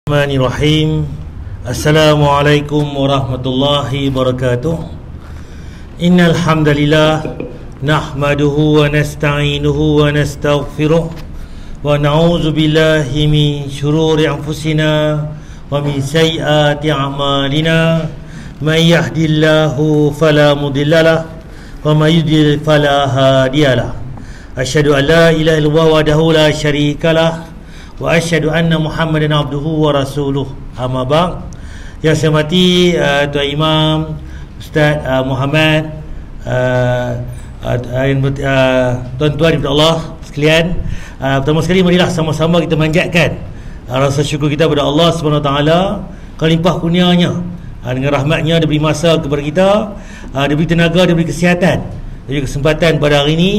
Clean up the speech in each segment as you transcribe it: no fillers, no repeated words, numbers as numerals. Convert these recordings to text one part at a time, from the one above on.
Bismillahirrahmanirrahim. Assalamualaikum warahmatullahi wabarakatuh. Innal hamdalillah nahmaduhu wa nasta'inuhu wa nastaghfiruh wa na'udzu billahi min shururi anfusina wa min sayyiati a'malina. May yahdihillahu fala mudhillalah wa may yudlil fala hadiyalah. Asyhadu an la ilaha illallah wahdahu la syarikalah wa asyhadu anna Muhammadan abduhu wa rasuluh. Amma ba'd. Yang saya hormati Tuan Imam Ustaz Muhammad, tuan-tuan daripada Allah sekalian, pertama sekali marilah sama-sama kita manjatkan rasa syukur kita kepada Allah Subhanahu Wa Taala kerana limpah kurnianya, dengan rahmatnya dia beri masa kepada kita, dia beri tenaga, dia beri kesihatan, dia beri kesempatan pada hari ini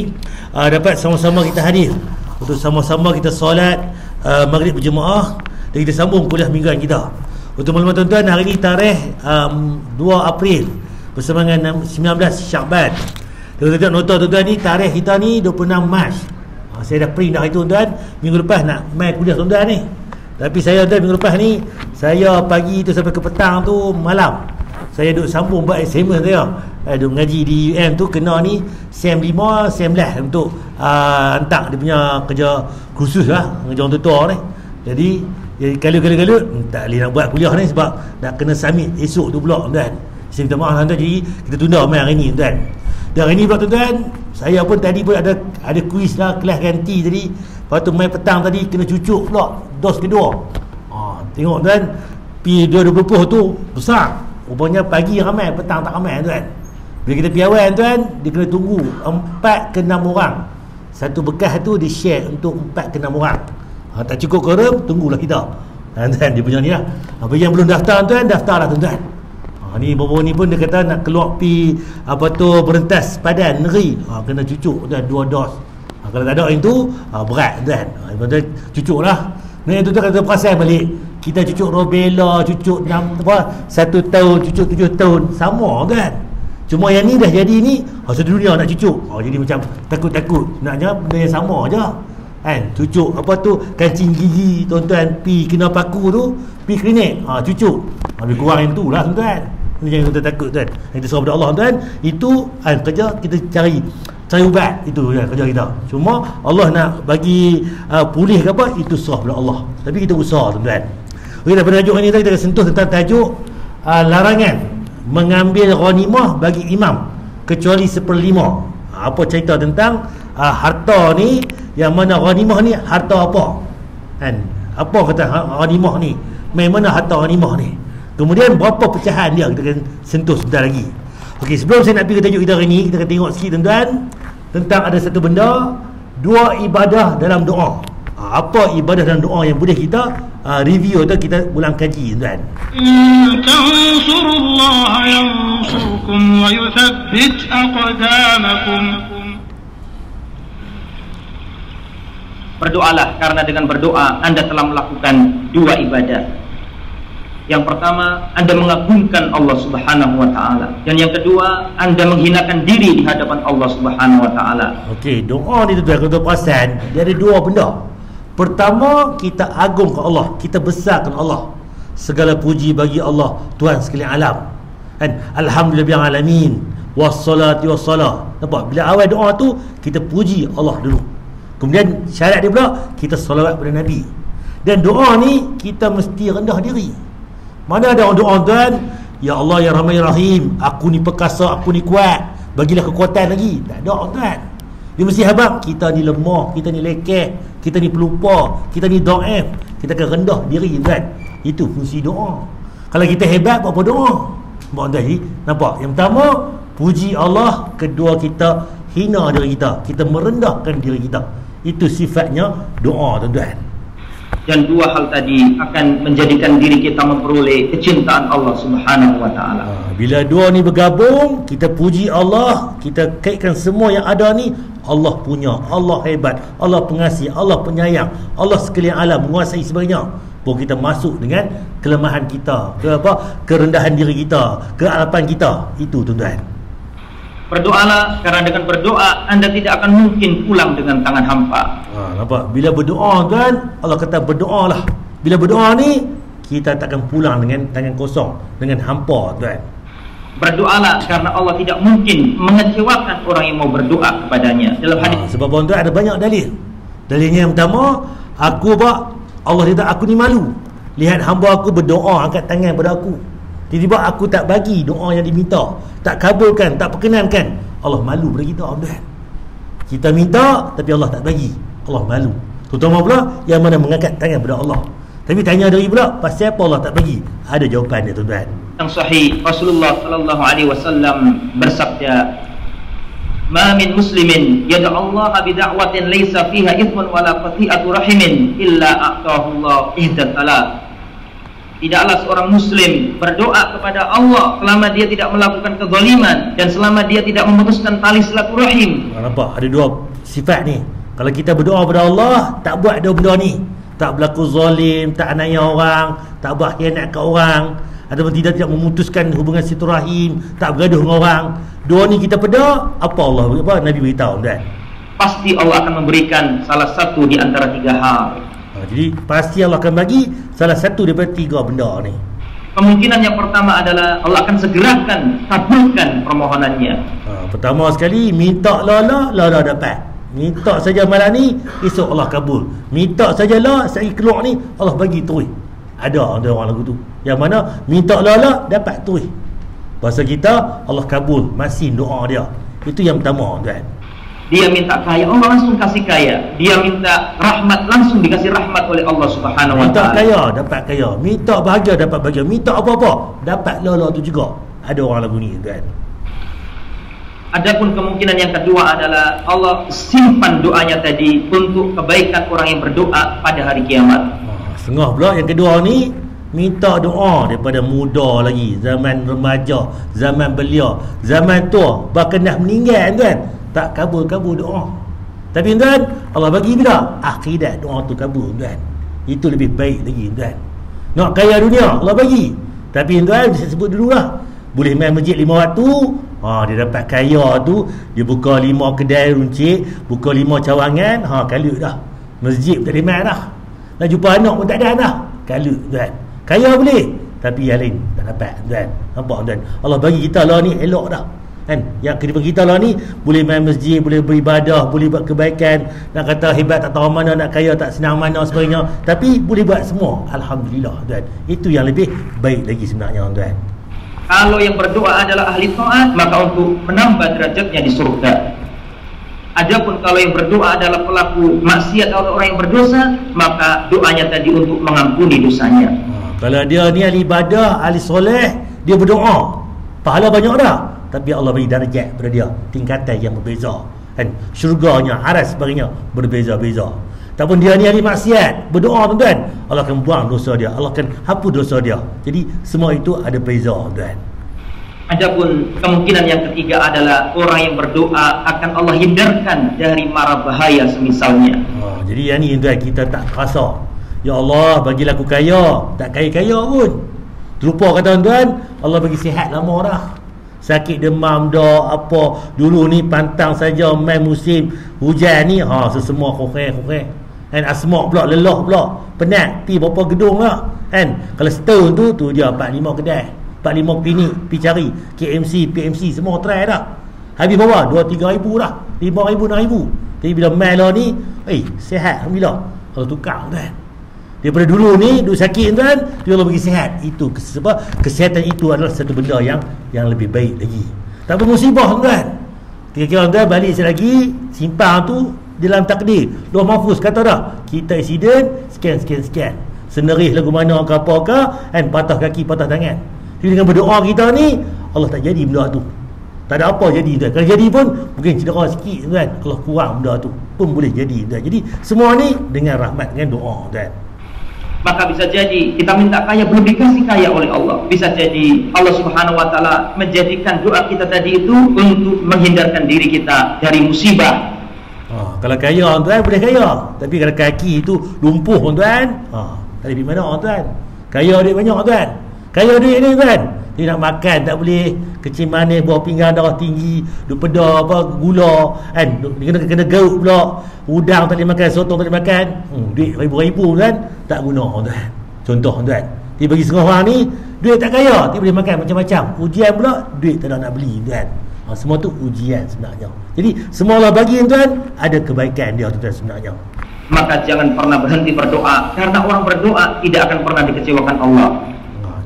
dapat sama-sama kita hadir untuk sama-sama kita solat maghrib berjemaah dan kita sambung kuliah mingguan kita. Untuk maklumat tuan-tuan, hari ini tarikh 2 April bersama dengan 19 Syakban. Tuan-tuan nota tuan-tuan ni, tarikh kita ni 26 Mac. Saya dah print dah itu tuan-tuan. Minggu lepas nak mai kuliah tuan-tuan ni. Tapi saya tuan minggu lepas ni, saya pagi tu sampai ke petang tu malam saya duduk sambung buat assignment saya. Duduk mengaji di UM tu kena ni SEM 5, SEM 10 untuk hantar dia punya kerja khusus lah, kerja orang tutor ni. Jadi kalau tak boleh nak buat kuliah ni sebab nak kena submit esok tu pula tuan. Saya minta maaf tuan, jadi kita tunda mai hari ni tuan. Dan hari ni pula tuan, saya pun tadi pun ada kuis lah, kelas ganti tadi. Lepas tu mai petang tadi kena cucuk pula dos kedua. Tengok tuan, P2020 tu besar. Rupanya pagi ramai, petang tak ramai tuan. Bila kita pergi awal tuan, dia kena tunggu 4 ke 6 orang. Satu bekas tu di share untuk 4 ke 6 orang. Tak cukup korang, tunggulah kita. Tuan, dia punya ni lah. Bagi yang belum daftar tuan, daftarlah tuan. Ni baru ni pun dia kata nak keluar pi berentas padan negeri. Kena cucuk tuan 2 dos. Kalau tak ada itu berat tuan. Tuan cucuklah. Ni tu kata perasan balik. Kita cucuk rubella, cucuk 1 tahun, cucuk 7 tahun, sama kan. Cuma yang ni dah jadi ni satu dunia nak cucuk. Jadi macam takut-takut. Naknya benda yang sama aja. Kan? Cucuk kancing gigi tuan-tuan, pi kena paku tu, pi klinik, cucuk. Lebih kurang yang tu lah tuan-tuan. Jangan tuan takut tuan. Yang serah pada Allah tuan. Itu kerja kita cari ubat, itu kerja kita. Cuma Allah nak bagi pulih ke apa, itu serah pada Allah. Tapi kita usaha tuan-tuan. Okey, pada tajuk ini kita akan sentuh tentang tajuk larangan mengambil ghanimah bagi imam kecuali 1/5. Apa cerita tentang harta ni, yang mana ghanimah ni harta apa? Kan? Apa kata ghanimah ni? Mana harta ghanimah ni? Kemudian berapa pecahan dia, kita akan sentuh sebentar lagi. Okey, sebelum saya nak pergi ke tajuk kita hari ni, kita akan tengok sikit tuan-tuan tentang ada satu benda, 2 ibadah dalam doa. Apa ibadah dan doa yang boleh kita review atau kita ulang kaji tuan. Tansurullaha yansurkum wa yuthabbit aqdamakum. Berdoalah, karena dengan berdoa Anda telah melakukan 2 ibadah. Yang pertama, Anda mengagungkan Allah Subhanahu wa taala, dan yang kedua, Anda menghinakan diri di hadapan Allah Subhanahu wa taala. Okey, doa ni tuan, kalau perasan dia ada 2 benda. Pertama, kita agungkan Allah, kita besarkan Allah. Segala puji bagi Allah, Tuhan sekalian alam. Kan? Alhamdulillah alamin. Wassalatu wassalam. Nampak? Bila awal doa tu, kita puji Allah dulu. Kemudian syarat dia pula, kita salawat pada Nabi. Dan doa ni kita mesti rendah diri. Mana ada orang doa tuan, ya Allah ya Rahman ya Rahim, aku ni perkasa, aku ni kuat, bagilah kekuatan lagi. Tak ada tuan. Dia mesti habaq, kita ni lemah, kita ni lekeh, kita ni pelupa, kita ni dhaif. Kita akan rendah diri tuan. Itu fungsi doa. Kalau kita hebat, apa doa? Nampak? Yang pertama, puji Allah. Kedua, kita hina diri kita, kita merendahkan diri kita. Itu sifatnya doa tuan-tuan. Dan 2 hal tadi akan menjadikan diri kita memperoleh kecintaan Allah Subhanahu wa taala. Bila 2 ni bergabung, kita puji Allah, kita kaitkan semua yang ada ni Allah punya, Allah hebat, Allah pengasih, Allah penyayang, Allah sekalian alam, menguasai sebagainya. Baru kita masuk dengan kelemahan kita, kerendahan diri kita, kealapan kita. Itu tuan-tuan. Berdoalah, karena dengan berdoa Anda tidak akan mungkin pulang dengan tangan hampa. Nampak? Bila berdoa tuan, Allah kata berdoalah. Bila berdoa ni kita takkan pulang dengan tangan kosong, dengan hampa, tuan. Berdoalah karena Allah tidak mungkin mengecewakan orang yang mau berdoa kepadanya. Dalam hadis Sebab tuan ada banyak dalil. Dalilnya yang pertama, Allah kata aku ni malu. Lihat hamba aku berdoa angkat tangan pada aku. Tiba-tiba aku tak bagi doa yang diminta, tak kabulkan, tak perkenankan. Allah malu pada kita, tuan. Kita minta tapi Allah tak bagi. Allah malu. Terutama pula yang mana mengangkat tangan pada Allah. Tapi tanya dari pula, pasal apa Allah tak bagi? Ada jawapan dia, tuan-tuan. yang sahih Rasulullah sallallahu alaihi wasallam bersabda, "Ma min muslimin yad'u Allah bi da'watin laysa fiha ithmun wala qati'atu rahimin illa a'tahu Allah ihdatsalat." Tidaklah seorang muslim berdoa kepada Allah selama dia tidak melakukan kezaliman dan selama dia tidak memutuskan tali silaturahim. Nampak ada dua sifat ni. Kalau kita berdoa kepada Allah, tak buat dua benda ni, tak berlaku zalim, tak aniaya orang, tak buat khianat ke orang, ataupun tidak memutuskan hubungan silaturahim, tak bergaduh dengan orang. Dua ni kita peda, apa Nabi beritahu, kan? Pasti Allah akan memberikan salah satu di antara tiga hal. Jadi pasti Allah akan bagi salah satu daripada tiga benda ni. Kemungkinan yang pertama adalah Allah akan segerakan kabulkan permohonannya. Pertama sekali, minta lala dapat. Minta saja malam ni, esok Allah kabul. Minta saja lah, sehari keluar ni Allah bagi terus. Ada orang lagu tu yang mana minta lala dapat terus. Bahasa kita Allah kabul masih doa dia. Itu yang pertama, kan? Dia minta kaya, Allah langsung kasih kaya. Dia minta rahmat, langsung dikasih rahmat oleh Allah Subhanahu wa Minta taala. kaya dapat kaya, minta bahagia dapat bahagia, minta apa-apa dapat lala tu juga. Ada orang lagu ni, kan? Adapun kemungkinan yang kedua adalah Allah simpan doanya tadi untuk kebaikan orang yang berdoa pada hari kiamat. Setengah pula yang kedua ni minta doa daripada muda lagi, zaman remaja, zaman belia, zaman tua, bahkan dah meninggal, tuan, tak kabul doa. Tapi tuan, Allah bagi bila akhirat doa tu kabul, tuan. Itu lebih baik lagi, tuan. Nak kaya dunia Allah bagi, tapi tuan saya sebut dululah, boleh main masjid 5 waktu, dia dapat kaya tu, dia buka 5 kedai runcit, buka 5 cawangan, kalut dah. Masjid tak ada main dah. Nak jumpa anak pun tak ada dah. Kalut, tuan. Kaya boleh, tapi yang lain tak dapat, tuan. Nampak, tuan? Allah bagi kita lah ni elok dah, kan? Yang kehidupan kita lah ni boleh main masjid, boleh beribadah, boleh buat kebaikan. Nak kata hebat tak tahu mana, nak kaya tak senang mana sebagainya, tapi boleh buat semua. Alhamdulillah, tuan. Itu yang lebih baik lagi sebenarnya, tuan. Kalau yang berdoa adalah ahli taat, maka untuk menambah derajatnya di surga. Adapun kalau yang berdoa adalah pelaku maksiat atau orang yang berdosa, maka doanya tadi untuk mengampuni dosanya. Kalau dia ni ahli ibadah, ahli soleh, dia berdoa, pahala banyak dah, tapi Allah beri darjat pada dia, tingkatan yang berbeza, kan? Syurganya, aras sebagainya berbeza-beza. Ataupun dia ni ahli maksiat, berdoa, tuan, Allah akan buang dosa dia, Allah akan hapus dosa dia. Jadi semua itu ada beza, tuan. Adapun kemungkinan yang ketiga adalah orang yang berdoa akan Allah hindarkan dari mara bahaya semisalnya. Jadi yang ni, tuan, kita tak rasa, ya Allah bagilah aku kaya, tak kaya-kaya pun. Terlupa kata, tuan, Allah bagi sihat lama dah. Sakit demam dah apa, dulu ni pantang saja main musim hujan ni, sesemua khokeh. Kan asma pula, lelah pula, penat, pi berapa gedung lah, kan? Kalau setahun tu dia 4-5 kedai, 4-5 klinik pi cari, KMC, PMC semua try dah. Habis berapa? 2-3 ribu dah, 5 ribu, 6 ribu. Jadi bila main lah ni, sihat alhamdulillah. Kalau tukar, tuan, daripada dulu ni duk sakit, tuan, dia Allah bagi sihat. Itu sebab kesihatan itu adalah satu benda yang lebih baik lagi. Tak bermusibah, tuan. Kira-kira, tuan, balik lagi simpan tu dalam takdir, Lauh Mahfuz kata dah, kita accident sekian, senerih lagu mana ke apa ke, kan, patah kaki patah tangan. Jadi dengan berdoa kita ni, Allah tak jadi benda tu, tak ada apa jadi, tuan. Kalau jadi pun mungkin cedera sikit, tuan, Allah kurang benda tu pun boleh jadi, tuan. Jadi semua ni dengan rahmat, dengan doa, tuan. Maka bisa jadi kita minta kaya belum dikasih kaya oleh Allah. Bisa jadi Allah Subhanahu wa taala menjadikan doa kita tadi itu untuk menghindarkan diri kita dari musibah. Kalau kaya, tuan, boleh kaya, tapi kalau kaki itu lumpuh, tuan, tak ada mana, tuan. Kaya duit banyak, tuan. Kaya duit ni, tuan, dia nak makan tak boleh, kecil manis, buah pinggang darah tinggi, duk peda gula, kan, kena gaut pula, udang tak boleh makan, sotong tak boleh makan, duit ribu-ribu, tuan, tak guna, tuan. Contoh, tuan, Dia bagi setengah orang ni duit tak kaya, dia boleh makan macam-macam. Ujian pula duit tak ada nak beli, tuan. Semua tu ujian sebenarnya. Jadi semua Allah bagi, tuan, ada kebaikan dia, tuan, sebenarnya. Maka jangan pernah berhenti berdoa, karena orang berdoa tidak akan pernah dikecewakan Allah.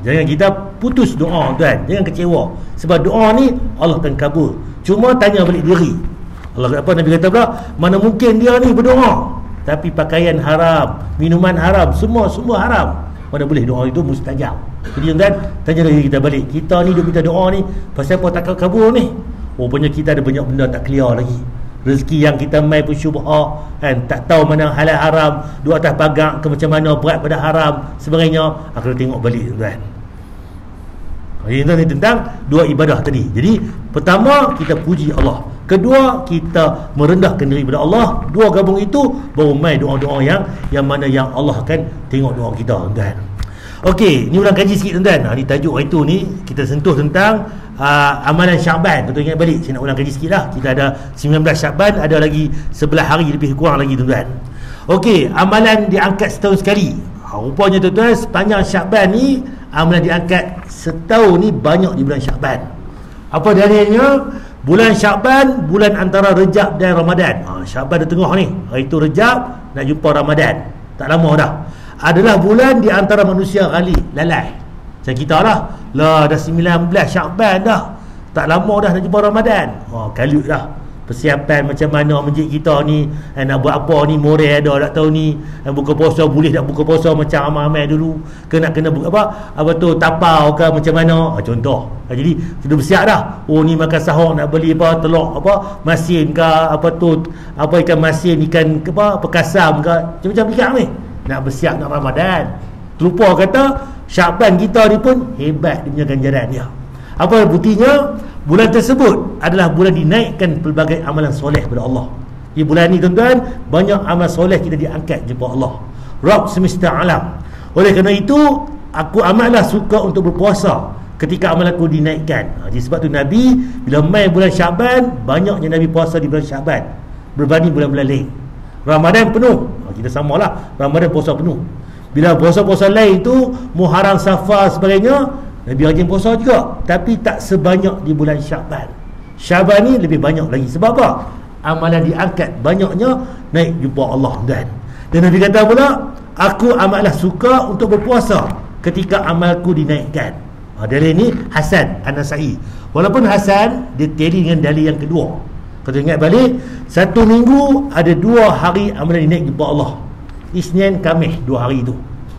Jangan kita putus doa, tuan. Jangan kecewa. Sebab doa ni Allah akan kabul. Cuma tanya balik diri. Allah apa Nabi kata pula, mana mungkin dia ni berdoa tapi pakaian haram, minuman haram, semua haram. Mana boleh doa itu mustajab. Jadi tuan, tanya diri kita balik. Kita ni dia minta doa ni pasal apa tak kabul ni? Rupanya kita ada banyak benda tak clear lagi. Rezeki yang kita mai pun syubhah, kan, tak tahu mana halal haram, duduk atas pagar ke macam mana, berat pada haram sebagainya. Aku tengok balik, tuan. Ini tentang dua ibadah tadi. Jadi pertama kita puji Allah, kedua kita merendahkan diri kepada Allah. Dua gabung itu baru mai doa-doa yang mana yang Allah akan tengok doa kita, tuan. Okey, ni ulang kaji sikit, tuan. Ni tajuk itu ni kita sentuh tentang amalan Syaban. Tuan ingat balik, saya nak ulang kaji sikit lah. Kita ada 19 Syaban, ada lagi 11 hari lebih kurang lagi, tuan. Okey, amalan diangkat setahun sekali. Rupanya tuan, sepanjang Syaban ni amalan diangkat setahun ni banyak di bulan Syaban. Apa dalilnya? Bulan Syaban, bulan antara Rejab dan Ramadan. Syaban di tengah ni, hari tu Rejab, nak jumpa Ramadan, tak lama dah. Adalah bulan di antara manusia kali lalai. Macam kita lah, dah 19 Syaban dah, tak lama dah nak jumpa Ramadan. Kalut dah persiapan macam mana masjid kita ni, nak buat apa ni, moral ada tak tahu ni, buka puasa boleh tak buka puasa macam ramai dulu, kena buka apa tu tapau ke macam mana, contoh. Jadi sudah bersiap dah, ni makan sahur nak beli apa, telur apa masin ke, apa tu apa ikan masin, ikan apa perkasam ke, macam-macam ikan ni, nak bersiap nak Ramadan. Terlupa kata Syaban kita ni pun hebat dia punya ganjaran dia. Apa buktinya? Bulan tersebut adalah bulan dinaikkan pelbagai amalan soleh kepada Allah. Di bulan ni, tuan-tuan, banyak amal soleh kita diangkat jumpa Allah, Rabb semesta alam. Oleh kerana itu, aku amatlah suka untuk berpuasa ketika amalanku dinaikkan. Jadi sebab tu Nabi bila mai bulan Syaban, banyaknya Nabi puasa di bulan Syaban berbanding bulan-bulan lain. Ramadan penuh, kita samalah, Ramadan puasa penuh. Bila puasa-puasa lain tu, Muharram, Safar sebagainya, Nabi rajin puasa juga, tapi tak sebanyak di bulan Syaban. Syaban ni lebih banyak lagi. Sebab apa? Amalan diangkat banyaknya, naik jumpa Allah, dan Nabi kata pula, aku amatlah suka untuk berpuasa ketika amalku dinaikkan. Dalil ni Hasan An-Nasai. Walaupun Hasan dia teri dengan dalil yang kedua. Kalau ingat balik, satu minggu ada 2 hari amalan dinaik jumpa Allah, Isnin, Khamis, 2 hari itu.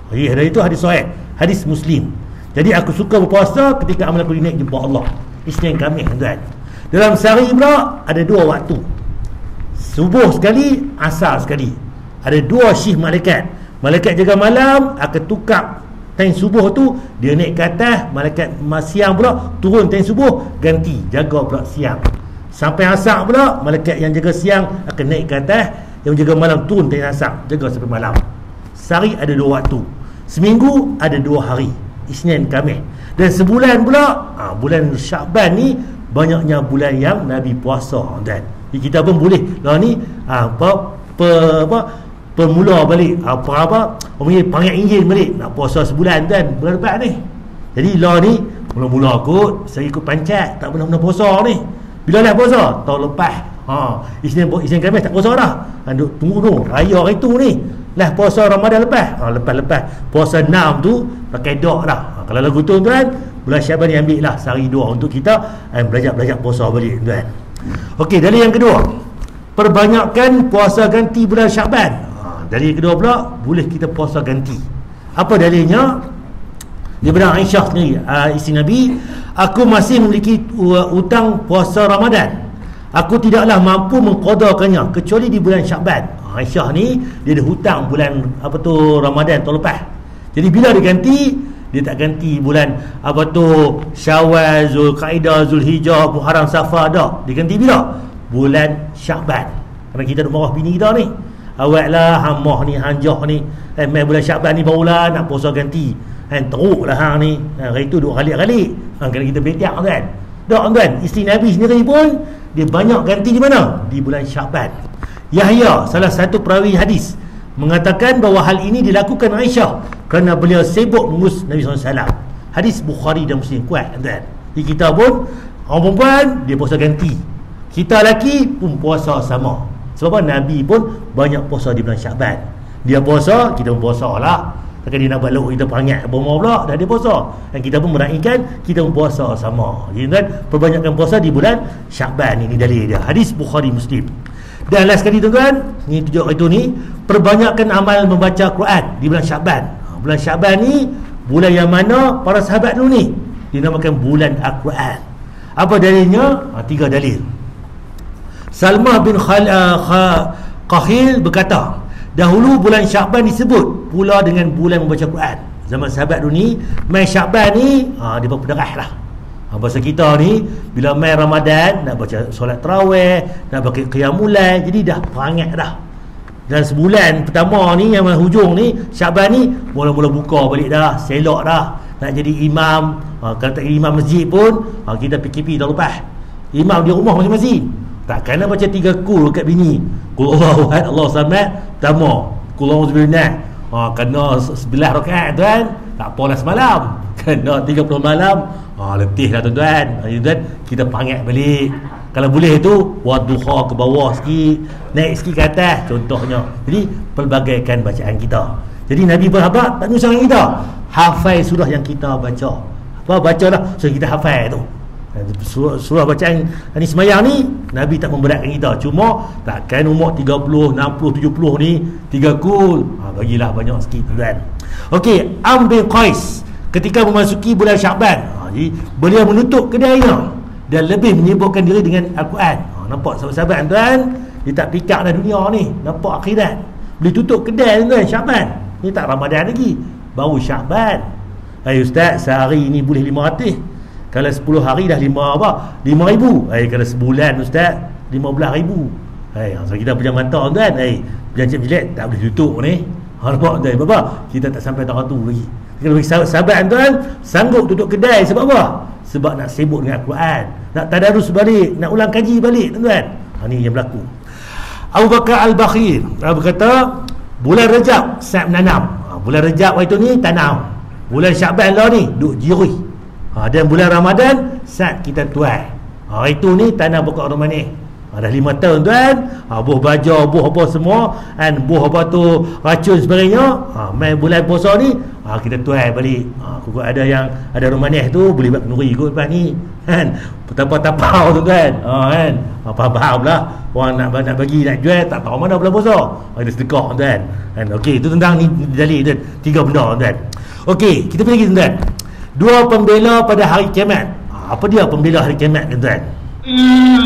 Hadis itu hadis sahih, hadis Muslim. Jadi aku suka berpuasa ketika amalan aku dinaik jumpa Allah, Isnin, Khamis, tuan. Dalam sehari pula ada 2 waktu, subuh sekali, asar sekali. Ada 2 shift malaikat. Malaikat jaga malam akan tukar time subuh tu, dia naik ke atas. Malaikat siang pula turun time subuh, ganti jaga pula siang. Sampai asar pula, malaikat yang jaga siang akan naik ke atas, yang jaga malam turun time asar, jaga sampai malam. Sehari ada 2 waktu, seminggu ada 2 hari, Isnin, Khamis. Dan sebulan pula, bulan Syaban ni banyaknya bulan yang Nabi puasa, dan kita pun boleh lah ni permula balik panggil Injil balik, nak puasa sebulan, dan bulan depan ni. Jadi lah ni mula-mula saya ikut pancat, tak pernah puasa ni. Bila dah puasa? Tahun lepas. Isnin Khamis tak puasa dah. Duk tunggu tu raya hari tu ni. Lah puasa Ramadan lepas. Lepas puasa 6 tu pakai dok dah. Kalau lagu tu, tuan, bulan Syaban ni ambil lah sehari 2 untuk kita belajar puasa balik, tuan. Okey, dalil yang kedua, perbanyakkan puasa ganti bulan Syaban. Dalil kedua pula, boleh kita puasa ganti. Apa dalilnya? Daripada Aisyah sendiri, isteri Nabi, aku masih memiliki hutang puasa Ramadan. Aku tidaklah mampu mengqadakannya kecuali di bulan Syaban. Aisyah ni dia ada hutang bulan Ramadan tahun lepas. Jadi bila dia ganti, dia tak ganti bulan Syawal, Zulkaidah, Zulhijjah, Muharram, Safar dah. Dia ganti bila? Bulan Syaban. Kerana kita duk marah bini kita ni, awaklah hamah ni, hanjah ni, main bulan Syaban ni barulah nak puasa ganti. Teruklah hang ni. Hari tu duk kali-kali. Kena kita betiak, kan? Tak, tuan, isteri Nabi sendiri pun dia banyak ganti di mana? Di bulan Syaban. Yahya, salah satu perawi hadis, mengatakan bahawa hal ini dilakukan Aisyah kerana beliau sibuk mengurus Nabi SAW. Hadis Bukhari dan Muslim, kuat tuan. Di kita pun orang perempuan dia puasa ganti, kita lelaki pun puasa sama. Sebab Nabi pun banyak puasa di bulan Syaban. Dia puasa, kita pun puasa lah. Takkan dia nak balok kita perangat berumur pula dah dia puasa. Dan kita pun meraihkan, kita pun puasa sama. Jadi kan perbanyakkan puasa di bulan Syaban. Ini dalil dia. Hadis Bukhari Muslim. Dan last sekali tuan-tuan, ni tujuh itu ni, perbanyakkan amal membaca Quran di bulan Syaban. Bulan Syaban ni bulan yang mana para sahabat dulu ni dinamakan bulan Al-Quran. Apa dalilnya? 3 dalil. Salmah bin Qahil berkata, dahulu bulan Syakban disebut pula dengan bulan membaca Quran. Zaman sahabat dulu ni main Syakban ni dia berderah lah. Bahasa kita ni bila main Ramadan nak baca solat tarawih, nak baca qiyamul lail, jadi dah perangat dah. Dan sebulan pertama ni yang hujung ni Syakban ni mula-mula buka balik dah, selok dah. Nak jadi imam, kalau tak jadi imam masjid pun kita PKP dah lepas. Imam di rumah masing-masing. Tak kena baca 3 kul kat bini. Qul Allahu ahad, Allahu samad, pertama. Qul a'udzu birabbil kena 11 rakaat tuan. Tak apalah semalam. Kena 30 malam. Letih dah tuan-tuan. Kita pangat balik. Kalau boleh tu wadduha ke bawah sikit, naik sikit ke atas contohnya. Jadi pelbagaikan bacaan kita. Jadi Nabi berhabaq tak nusang kita. Hafal surah yang kita baca. Bacalah surah kita hafal tu. Surah bacaan ni semayang ni Nabi tak memberatkan kita. Cuma takkan umur 30, 60, 70 ni 3 kul. Bagilah banyak sikit tuan. Okey, Am bin Qais ketika memasuki bulan Syakban, jadi beliau menutup kedainya dan lebih menyibukkan diri dengan Al-Quran. Nampak sahabat-sahabat tuan, dia tak pikak dah dunia ni, nampak akhirat. Boleh tutup kedai tuan Syakban. Ni tak Ramadan lagi, baru Syakban. Ustaz, sehari ni boleh 500. Kalau 10 hari dah 5,000. Kalau sebulan Ustaz 15,000. So kita punya mantap tuan. Berjanji bilik tak boleh tutup ni. Nampak tuan, apa? Kita tak sampai tahap tu lagi. Kalau bagi sahabat tuan sanggup tutup kedai sebab apa? Sebab nak sibuk dengan Al-Quran, nak tadarus balik, nak ulang kaji balik tuan. Ni yang berlaku. Abu Bakar Al-Bakhir berkata, bulan Rajab saya menanam. Bulan Rajab itu ni tanam. Bulan Syakban lah ni duk jirih. Dan bulan Ramadan saat kita tuai. Itu ni tanam pokok rumah ni. Dah 5 tahun tuan. Buah baja, buah apa semua, dan buah apa tu racun sebagainya. Main bulan puasa ni kita tuai balik. Kukuk ada yang ada rumah ni tu boleh buat kenduri kot lepas ni kan. Petapa-tapau tu kan. Faham lah. Orang nak bagi, nak jual, tak tahu mana bulan puasa. Ada sedekah tuan. Okey, itu tentang ni dalil tuan. 3 benda tuan. Okey, kita pergi tuan. 2 pembela pada hari kiamat. Apa dia pembela hari kiamat tuan?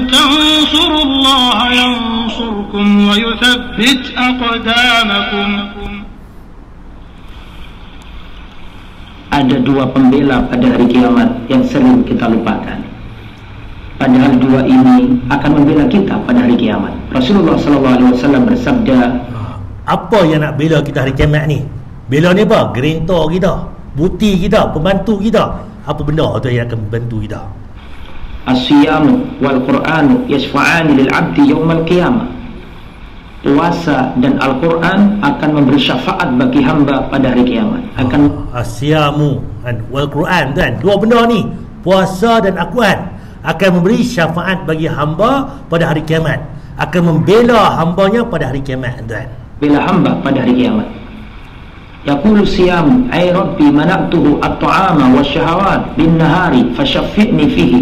Tansurullaha yansurkum wa yuthabbit aqdamakum. Ada 2 pembela pada hari kiamat yang sering kita lupakan. Padahal 2 ini akan membela kita pada hari kiamat. Rasulullah SAW bersabda, apa yang nak bela kita hari kiamat ni? Bela ni apa? Gerintor kita, buti kita, pembantu kita. Apa benda tu yang akan membantu kita? As-siyamu wal Qur'anu yashfa'ani lil 'abdi yaumal qiyamah. Puasa dan Al-Quran akan memberi syafaat bagi hamba pada hari kiamat. As-siyamu wal Quran kan, 2 benda ni, puasa dan Al-Quran, akan memberi syafaat bagi hamba pada hari kiamat, akan membela hambanya pada hari kiamat tuan. Bela hamba pada hari kiamat. Yaqulu siyam ay rabbi mana'tuhu at-ta'ama wasyahawat bin nahari fashaffi'ni fihi.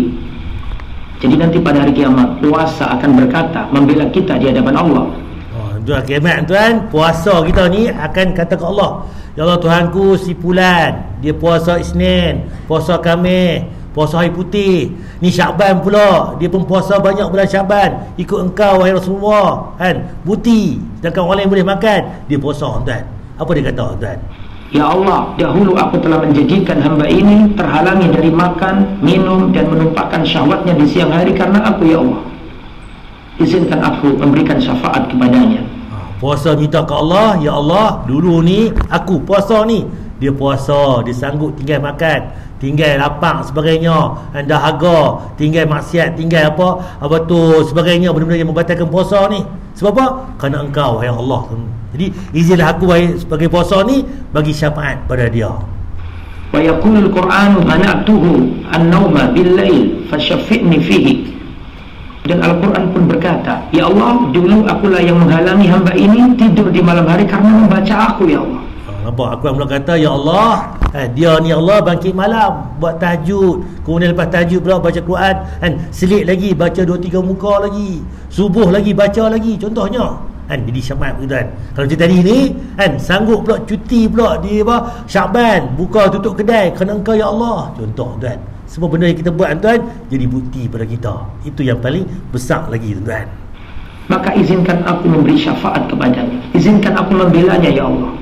Jadi nanti pada hari kiamat puasa akan berkata, membela kita di hadapan Allah. Hari kiamat tuan, puasa kita ni akan kata ke Allah, ya Allah Tuhanku, si Fulan dia puasa Isnin, puasa Khamis, puasa hari putih. Ni Syakban pula, dia pun puasa banyak bulan Syakban, ikut engkau wahai Rasulullah kan, buti. Sedangkan orang lain boleh makan, dia puasa tuan. Apa dia kata tuan? Ya Allah, dahulu aku telah menjadikan hamba ini terhalangi dari makan, minum dan menumpahkan syahwatnya di siang hari karena aku, ya Allah. Izinkan aku memberikan syafaat kepadanya. Puasa minta ke Allah, ya Allah, dulu ni aku puasa ni, dia puasa, dia sanggup tinggal makan, tinggal lapang sebagainya, dahaga, tinggal maksiat, tinggal apa tu sebagainya, benda-benda yang membatalkan puasa ni. Sebab apa? Kerana engkau, ya Allah, Jadi izinlah aku sebagai puasa ni bagi syafaat pada dia. Wa yaqulul Qur'anu mana'tuhu an-nauma bil-lail fasyafi'ni fihi. Dan Al-Quran pun berkata, ya Allah, dulu akulah yang menghalangi hamba ini tidur di malam hari karena membaca aku, ya Allah. Nampak? Aku mula kata, ya Allah, dia ni Allah bangkit malam buat tahajud, kemudian lepas tahajud pula baca Quran, selit lagi baca 2-3 muka lagi, subuh lagi baca lagi, contohnya jadi syafaat begitu kan. Kalau macam tadi ni sanggup pula cuti pula di Syaban, buka tutup kedai kerana engkau ya Allah, contoh tuan. Semua benda yang kita buat tuan jadi bukti pada kita. Itu yang paling besar lagi tuan. Maka izinkan aku memberi syafaat kepadanya, izinkan aku membelanya ya Allah.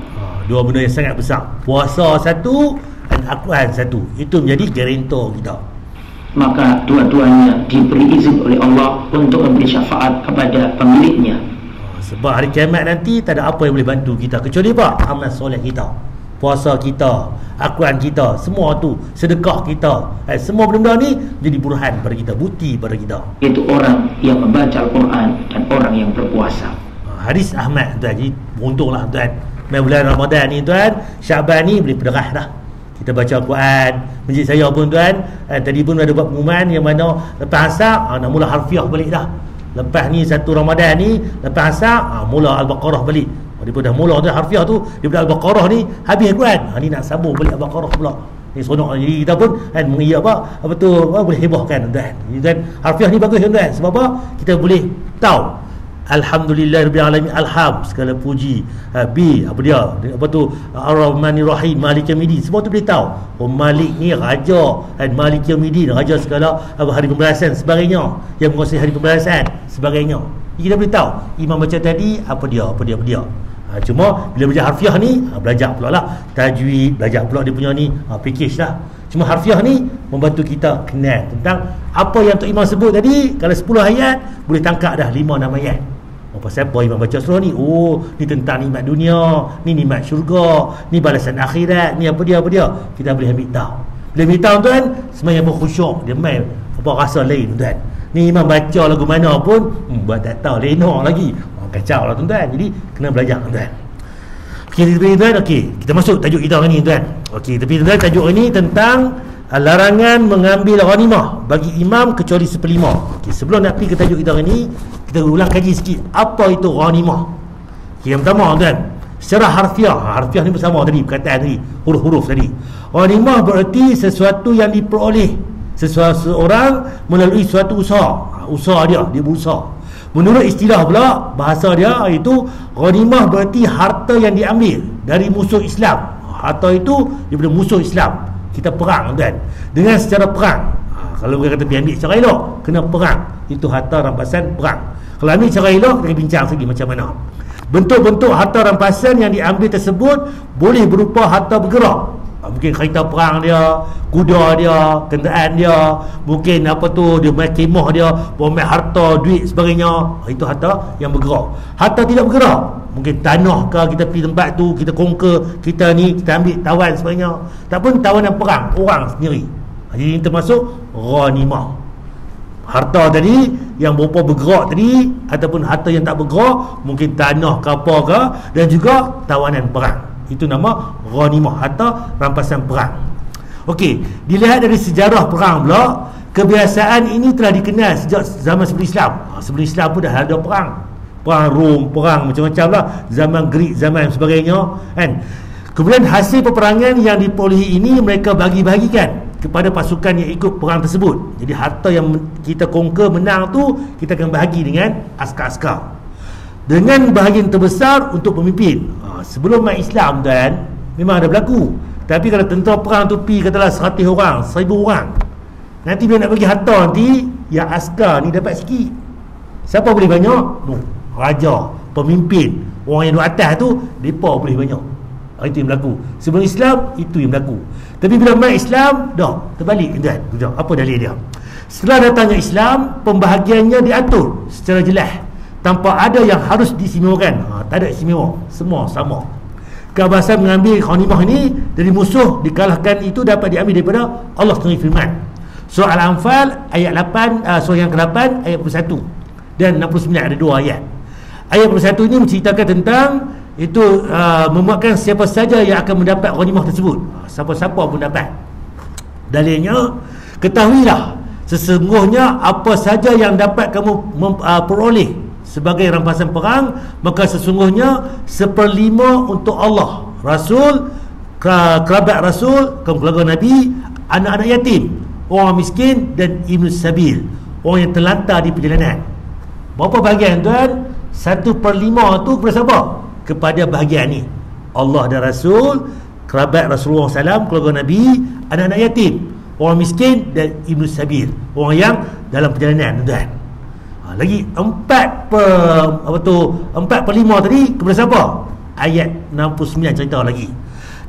Dua benda yang sangat besar, puasa satu dan Al-Quran satu. Itu menjadi garantor kita. Maka dua-duanya diberi izin oleh Allah untuk memberi syafaat kepada pemiliknya. Sebab hari kiamat nanti tak ada apa yang boleh bantu kita kecuali apa? Amal soleh kita, puasa kita, Al-Quran kita, semua tu, sedekah kita, semua benda ni jadi burhan pada kita, bukti pada kita. Itu orang yang membaca Al-Quran dan orang yang berpuasa. Hadis Ahmad tuan, jadi beruntunglah tuan, bulan Ramadan ni tuan, Syaban ni boleh berderah dah. Kita baca Al-Quran. Masjid saya pun tuan, tadi pun ada buat pengumuman yang mana lepas asar nak mula harfiah balik dah. Lepas ni satu Ramadan ni, lepas asar mula Al-Baqarah balik. Dia pun dah mula tu harfiah tu, daripada Al-Baqarah ni habis Al-Quran. Ni nak sambung balik Al-Baqarah pula. Ni seronok. Jadi kita pun mengira apa tu, boleh hebahkan tuan. Jadi harfiah ni bagus tuan. Sebab apa? Kita boleh tahu Alhamdulillahirabbil alamin, alham segala puji, bi apa dia, apa tu, Ar-Rahmanir Rahim, Malik Yaumiddin, semua tu boleh tahu. Malik ni raja, Malik Yaumiddin raja segala hari pembalasan sebagainya, yang menguasai hari pembalasan sebagainya. Kita boleh tahu imam baca tadi apa dia. Cuma bila belajar harfiah ni belajar pula lah tajwid, belajar pula dia punya ni package lah. Cuma harfiah ni membantu kita kenal tentang apa yang Tok Imam sebut tadi. Kalau 10 ayat boleh tangkap dah 5-6 ayat. Pasal apa Imam baca surah ni? Ni tentang nikmat dunia, ni nikmat syurga, ni balasan akhirat, ni apa dia. Kita boleh ambil tahu. Bila ambil tahu tuan, semayang pun khusyuk, dia main apa rasa lain tuan. Ni Imam baca lagu mana pun buat tak tahu, lena lagi. Kacau lah tuan. Jadi kena belajar tuan. Okey, kita masuk tajuk kita hari ni tuan. Okey, tapi tuan, tajuk ini tentang larangan mengambil ghanimah bagi imam kecuali 1/5. Okey, sebelum nak pergi ke tajuk kita hari ni, kita ulang kaji sikit apa itu ghanimah. Okey, yang pertama tuan, secara harfiah ni bersama tadi perkataan tadi, huruf-huruf tadi. Ghanimah bererti sesuatu yang diperoleh seseorang melalui suatu usaha dia berusaha. Menurut istilah pula bahasa dia, itu ghanimah berarti harta yang diambil dari musuh Islam. Harta itu daripada musuh Islam. Kita perang tuan, dengan secara perang. Kalau mereka kata ambil secara elok, kena perang. Itu harta rampasan perang. Kalau ambil secara elok, kita bincang lagi macam mana. Bentuk-bentuk harta rampasan yang diambil tersebut boleh berupa harta bergerak. Mungkin kereta perang dia, kuda dia, kenderaan dia, mungkin apa tu, dia main kemah dia, main harta, duit sebagainya. Itu harta yang bergerak. Harta tidak bergerak, mungkin tanah ke, kita pergi tempat tu, kita conquer, kita ni, kita ambil tawan sebagainya. Tak pun tawanan perang, orang sendiri. Jadi ini termasuk ghanimah. Harta tadi yang berupa bergerak tadi, ataupun harta yang tak bergerak, mungkin tanah ke apa ke, dan juga tawanan perang. Itu nama ghanimah, harta rampasan perang. Okey, dilihat dari sejarah perang pula, kebiasaan ini telah dikenal sejak zaman sebelum Islam. Sebelum Islam pun dah ada perang Rom, perang macam-macam lah, zaman Greek, zaman sebagainya kan. Kemudian hasil peperangan yang diperolehi ini mereka bagi-bagikan kepada pasukan yang ikut perang tersebut. Jadi harta yang kita conquer, menang tu, kita akan bahagi dengan askar-askar, dengan bahagian terbesar untuk pemimpin. Sebelum masuk Islam dan memang ada berlaku. Tapi kalau tentera perang tu pergi katalah 100 orang, 1000 orang, nanti bila nak bagi harta nanti, yang askar ni dapat sikit. Siapa boleh banyak? Raja, pemimpin, orang yang duduk atas tu, mereka boleh banyak. Itu yang berlaku. Sebelum Islam, itu yang berlaku. Tapi bila masuk Islam, dah terbalik tuan. Apa dalil dia? Setelah datangnya Islam, pembahagiannya diatur secara jelas, tanpa ada yang harus diistimewakan. Tak ada istimewa, semua sama. Kehabasan mengambil ghanimah ini dari musuh dikalahkan itu dapat diambil daripada Allah sendiri firman. Surah Al-Anfal ayat 8, surah yang ke-8 ayat 21 dan 69, ada 2 ayat. Ayat 21 ini menceritakan tentang itu memuatkan siapa saja yang akan mendapat ghanimah tersebut. Siapa-siapa pun dapat. Dalilnya, ketahuilah sesungguhnya apa saja yang dapat kamu peroleh sebagai rampasan perang, maka sesungguhnya 1/5 untuk Allah, Rasul, kerabat Rasul, keluarga Nabi, anak-anak yatim, orang miskin dan ibnu sabil, orang yang terlantar di perjalanan. Berapa bahagian tuan? 1/5 tu kepada siapa? Kepada bahagian ni, Allah dan Rasul, kerabat Rasulullah SAW, keluarga Nabi, anak-anak yatim, orang miskin dan ibnu sabil, orang yang dalam perjalanan tuan. Lagi 4/5 tadi kepada siapa? Ayat 69 cerita lagi.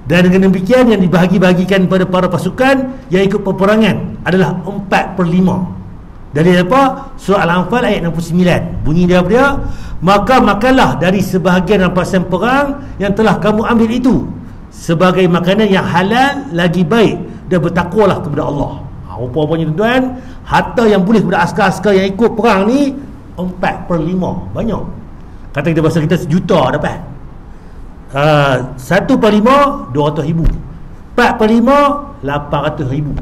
Dan dengan demikian yang dibahagi-bahagikan pada para pasukan yang ikut peperangan adalah 4/5. Dari apa? Surah Al-Anfal ayat 69. Bunyi dia apa? Maka makanlah dari sebahagian rampasan perang yang telah kamu ambil itu sebagai makanan yang halal lagi baik, dan bertakwalah kepada Allah. Rupa-rupanya tuan, harta yang boleh kepada askar-askar yang ikut perang ni 4/5. Banyak. Kata kita bahasa kita 1 juta dapat. 1/5 200,000. 4/5 800,000.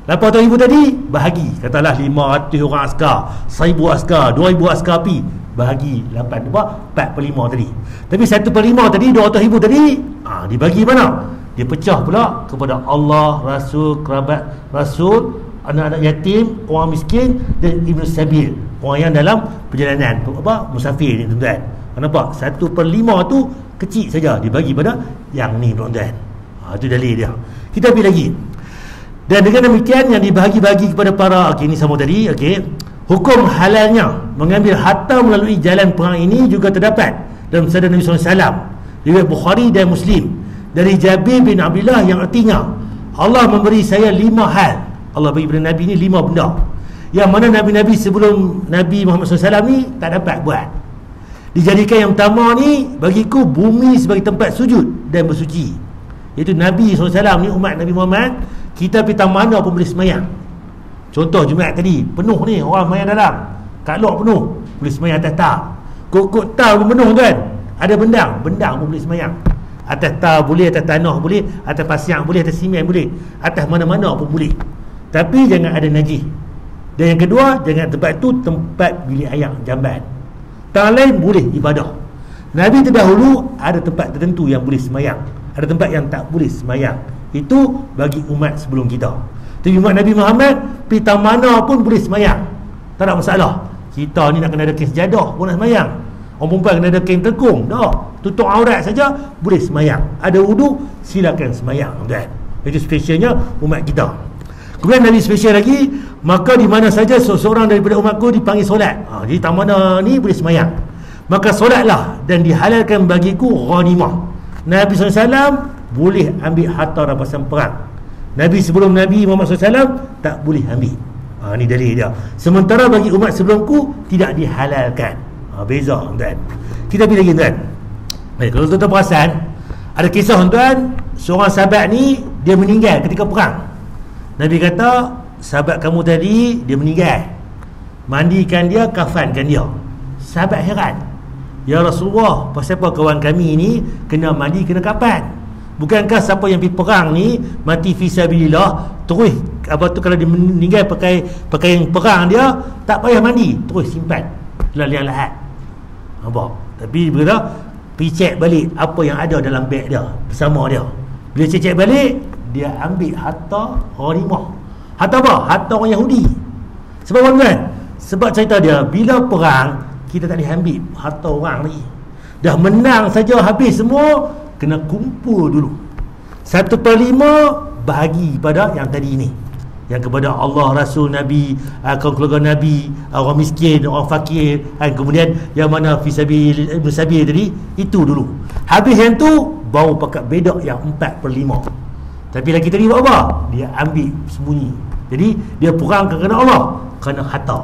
800,000 tadi bahagi, katalah 500 orang askar, 1,000 askar, 2,000 askar api, bahagi 4/5 tadi. Tapi 1/5 tadi 200,000 tadi dibagi mana? Dia pecah pula kepada Allah, Rasul, kerabat Rasul, anak-anak yatim, orang miskin dan ibnu sabil, orang yang dalam perjalanan musafir ni tuan-tuan. Nampak? 1/5 tu kecil saja dibagi pada yang ni tuan-tuan. Itu dalil dia. Kita pergi lagi. Dan dengan demikian yang dibahagi-bagi kepada para, ini sama tadi, hukum halalnya mengambil harta melalui jalan perang ini juga terdapat dalam sabda Nabi SAW, riwayat Bukhari dan Muslim, dari Jabir bin Abdullah, yang artinya, Allah memberi saya 5 hal. Allah bagi kepada Nabi ni 5 benda yang mana Nabi-Nabi sebelum Nabi Muhammad SAW ni tak dapat buat. Dijadikan yang pertama ni bagiku bumi sebagai tempat sujud dan bersuci. Iaitu Nabi SAW ni, umat Nabi Muhammad, kita pergi mana pun boleh semayang. Contoh Jumaat tadi penuh ni, orang semayang dalam kat luar penuh, boleh semayang atas tar. Kok tar pun penuh kan, ada bendang pun boleh semayang. Atas tar boleh, atas tanah boleh, atas pasir boleh, atas simen boleh, atas mana-mana pun boleh. Tapi jangan ada najis. Dan yang kedua, jangan tempat tu tempat bilik air, jamban. Tempat lain boleh ibadah. Nabi terdahulu ada tempat tertentu yang boleh semayang, ada tempat yang tak boleh semayang. Itu bagi umat sebelum kita. Tapi umat Nabi Muhammad pergi mana pun boleh semayang, tak ada masalah. Kita ni nak kena ada kain sejadah pun nak semayang. Orang perempuan kena ada kain tekung, dah tutup aurat saja boleh semayang. Ada wudu, silakan semayang tuan. Itu spesialnya umat kita. Kemudian Nabi spesial lagi, maka di mana saja seseorang daripada umatku dipanggil solat, jadi tak mana ni boleh semayang, maka solatlah dan dihalalkan bagiku ghanimah. Nabi SAW boleh ambil harta rampasan perang. Nabi sebelum Nabi Muhammad SAW tak boleh ambil. Ni dalil dia. Sementara bagi umat sebelumku tidak dihalalkan. Beza tuan. Kita pergi lagi tuan. Kalau tuan-tuan perasan, ada kisah tuan, seorang sahabat ni dia meninggal ketika perang. Nabi kata, sahabat kamu tadi dia meninggal, mandikan dia, kafankan dia. Sahabat heran, ya Rasulullah, pasal apa kawan kami ni kena mandi, kena kafan? Bukankah siapa yang pergi perang ni mati fisabilillah, terus kalau dia meninggal pakai pakaian perang dia, tak payah mandi, terus simpan dalam liang lahat. Nampak? Tapi dia kata pergi cek balik apa yang ada dalam beg dia bersama dia. Bila cek balik, dia ambil harta ghanimah. Harta apa? Harta orang Yahudi. Sebab apa kan? Sebab cerita dia, bila perang kita tak boleh ambil harta orang lagi. Dah menang saja habis semua, kena kumpul dulu. 1/5 bahagi pada yang tadi ni, yang kepada Allah, Rasul, Nabi, keluarga Nabi, orang miskin, orang fakir, kemudian yang mana fisabil, ibn sabil tadi, itu dulu. Habis yang tu baru pakat bedak yang 4/5. Tapi lagi tadi buat apa? Dia ambil sembunyi. Jadi dia perang kerana Allah, kerana harta.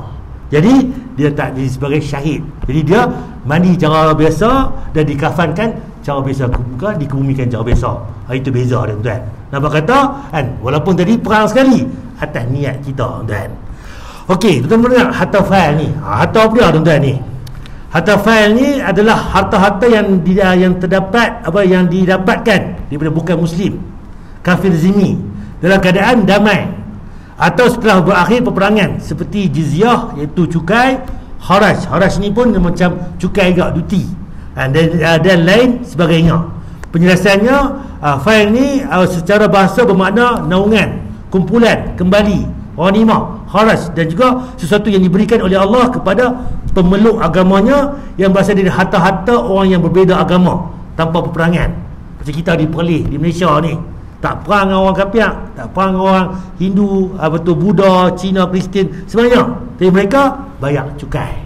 Jadi dia tak jadi sebagai syahid. Jadi dia mandi cara biasa dan dikafankan cara biasa, bukan dikebumikan cara biasa. Itu beza dia tuan. Nampak kata kan, walaupun tadi perang sekali, atas niat kita tuan. Okey, tuan-tuan dengar harta fa'al ni. Harta apa dia tuan ni? Harta fail ni adalah harta-harta yang terdapat, yang didapatkan daripada bukan muslim, kafir zimmi, dalam keadaan damai atau setelah berakhir peperangan, seperti jizyah iaitu cukai, haraj ni pun macam cukai juga, duty, dan lain sebagainya. Penjelasannya, fail ni secara bahasa bermakna naungan, kumpulan, kembali, ghanimah, haraj, dan juga sesuatu yang diberikan oleh Allah kepada pemeluk agamanya yang berasal dari harta-harta orang yang berbeza agama tanpa peperangan. Macam kita di Perlis, di Malaysia ni, tak perang dengan orang kafir, tak perang dengan orang Hindu, Buddha, Cina, Kristian sebenarnya, tapi mereka bayar cukai.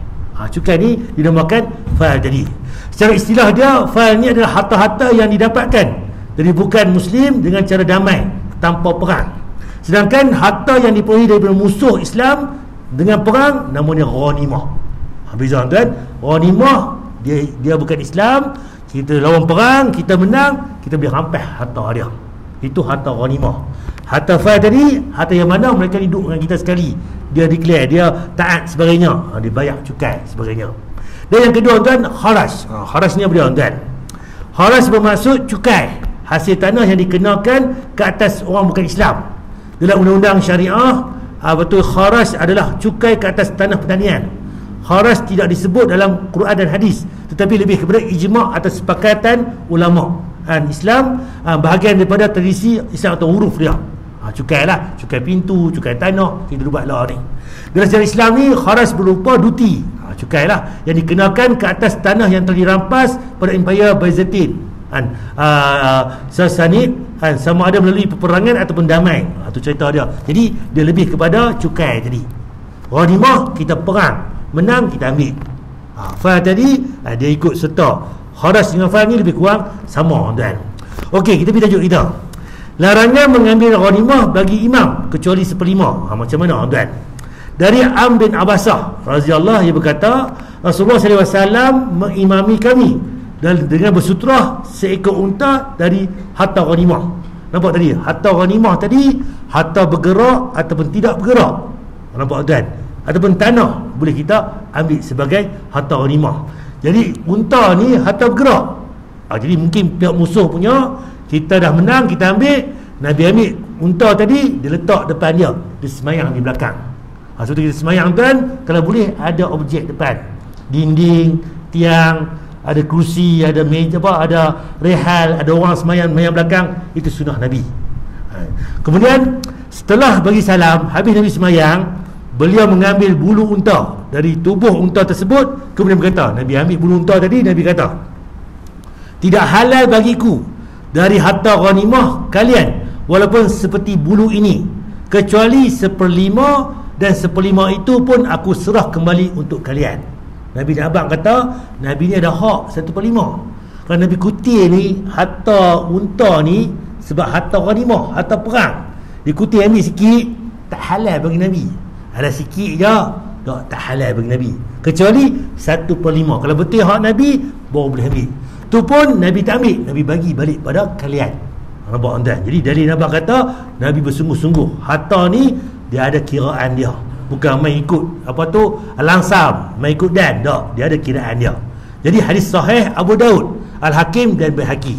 Cukai ni dinamakan fail tadi. Secara istilah dia, fail ni adalah harta-harta yang didapatkan dari bukan muslim dengan cara damai tanpa perang. Sedangkan harta yang diperolehi daripada musuh Islam dengan perang namanya ghanimah. Beza tuan, ghanimah dia bukan Islam, kita lawan perang, kita menang, kita boleh rampas harta dia. Itu harta ghanimah. Harta fail tadi, harta yang mana mereka hidup dengan kita sekali, dia declare, dia taat sebagainya, dia bayar cukai sebagainya. Dan yang kedua tuan, haraj. Haraj ni apa dia tuan? Haraj bermaksud cukai hasil tanah yang dikenakan ke atas orang bukan Islam. Dalam undang-undang syariah, kharaj adalah cukai ke atas tanah pertanian. Kharaj tidak disebut dalam Quran dan hadis, tetapi lebih kepada ijma' atau sepakatan ulama Islam, bahagian daripada tradisi Islam atau huruf dia. Cukai lah, cukai pintu, cukai tanah, kita buat lah ni. Dalam sejarah Islam ni, kharaj berupa duty, cukai lah, yang dikenakan ke atas tanah yang telah dirampas pada Empire Byzantine, Sassanid, sama ada melalui peperangan ataupun damai. Itu cerita dia. Jadi dia lebih kepada cukai tadi. Ghanimah, kita perang, menang kita ambil. Fail tadi dia ikut serta. Kharaj dengan fail ni lebih kurang sama tuan. Okey, kita pergi tajuk kita. Larangan mengambil ghanimah bagi imam kecuali 1/5. Macam mana tuan? Dari Am bin Abbasah radhiyallahu, ia berkata, Rasulullah SAW mengimami kami dan dengan bersutrah seekor unta dari harta ghanimah. Nampak tadi? Harta ghanimah tadi, harta bergerak ataupun tidak bergerak. Nampak tuan? Ataupun tanah boleh kita ambil sebagai harta ghanimah. Jadi unta ni harta bergerak. Jadi mungkin pihak musuh punya, kita dah menang, kita ambil, Nabi ambil unta tadi, dia letak depan dia semayang di belakang. Sebab kita semayang tuan, kalau boleh ada objek depan, dinding, tiang, ada kerusi, ada meja, ada rehal, ada orang semayang belakang. Itu sunnah Nabi. Kemudian setelah bagi salam, habis Nabi semayang, beliau mengambil bulu unta dari tubuh unta tersebut, kemudian berkata, Nabi ambil bulu unta tadi, Nabi kata, tidak halal bagiku dari harta ghanimah kalian walaupun seperti bulu ini, kecuali 1/5, dan 1/5 itu pun aku serah kembali untuk kalian. Nabi dan abang kata, Nabi ni ada hak 1/5. Kalau Nabi kutir ni harta unta ni sebab harta ghanimah, harta perang, dikutir ambil sikit, tak halal bagi Nabi. Ada sikit je, tak halal bagi Nabi, kecuali 1/5. Kalau betul hak Nabi, baru boleh ambil. Tu pun Nabi tak ambil, Nabi bagi balik pada kalian. Nampak tuan? Jadi dari Nabi kata, Nabi bersungguh-sungguh, harta ni dia ada kiraan dia, bukan main ikut langsam, main ikut dan tak, dia ada kiraan dia. Jadi hadis sahih Abu Daud, Al-Hakim dan Baihaqi.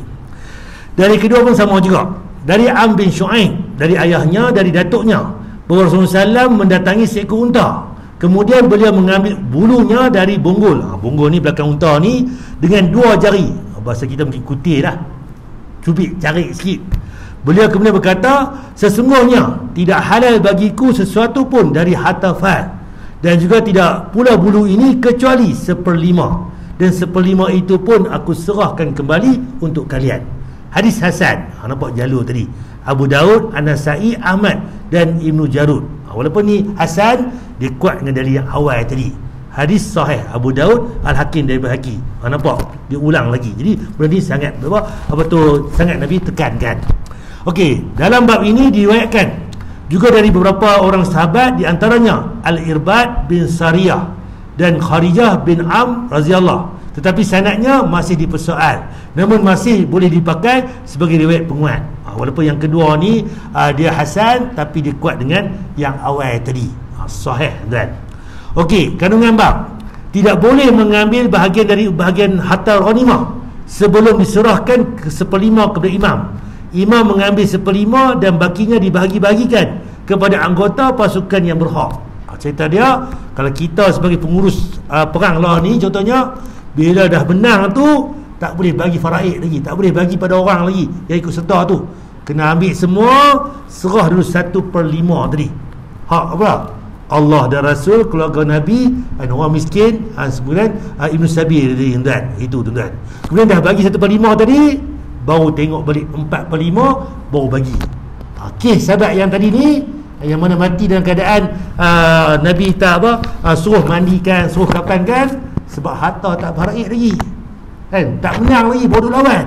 Dari kedua pun sama juga. Dari Am bin Shu'aib, dari ayahnya, dari datuknya, bahawa Rasulullah SAW mendatangi seekor unta. Kemudian beliau mengambil bulunya dari bonggol. Bonggol ni belakang unta ni, dengan 2 jari. Bahasa kita mungkin kutir lah, cubit, carik sikit. Beliau kemudian berkata, sesungguhnya tidak halal bagiku sesuatu pun dari harta fail, dan juga tidak pula bulu ini kecuali 1/5, dan 1/5 itu pun aku serahkan kembali untuk kalian. Hadis Hasan. Nampak jalur tadi, Abu Daud, An-Nasai, Ahmad dan Ibnu Jarud. Walaupun ni Hasan, dia kuat dengan dalil yang awal tadi. Hadis sahih Abu Daud, Al-Hakim dan Baihaqi. Nampak? Dia ulang lagi. Jadi benda ni sangat sangat Nabi tekankan. Okey, dalam bab ini diriwayatkan juga dari beberapa orang sahabat, di antaranya Al-Irbad bin Sariyah dan Kharijah bin Am radhiyallahu. Tetapi sanadnya masih dipersoal, namun masih boleh dipakai sebagai riwayat penguat. Walaupun yang kedua ni dia hasan, tapi dia kuat dengan yang awal tadi, sahih kan. Okey, kandungan bab. tidak boleh mengambil bahagian dari bahagian harta ghanimah sebelum diserahkan ke 1/5 kepada imam. Imam mengambil 1/5 dan bakinya dibahagi-bagikan kepada anggota pasukan yang berhak. Cerita dia, kalau kita sebagai pengurus perang lah ni, contohnya bila dah menang tu tak boleh bagi faraid lagi, tak boleh bagi pada orang lagi yang ikut serta tu, kena ambil semua, serah dulu 1/5 tadi. Hak apa? Allah dan Rasul, keluarga Nabi, orang miskin, kemudian Ibn Sabil tadi, tuan. Itu tuan. Kemudian dah bagi 1/5 tadi, baru tengok balik 4/5, baru bagi. Kes sahabat yang tadi ni, yang mana mati dalam keadaan Nabi tak suruh mandikan, suruh kapankan, sebab harta tak faraid lagi, kan? Tak menang lagi, bodoh lawan.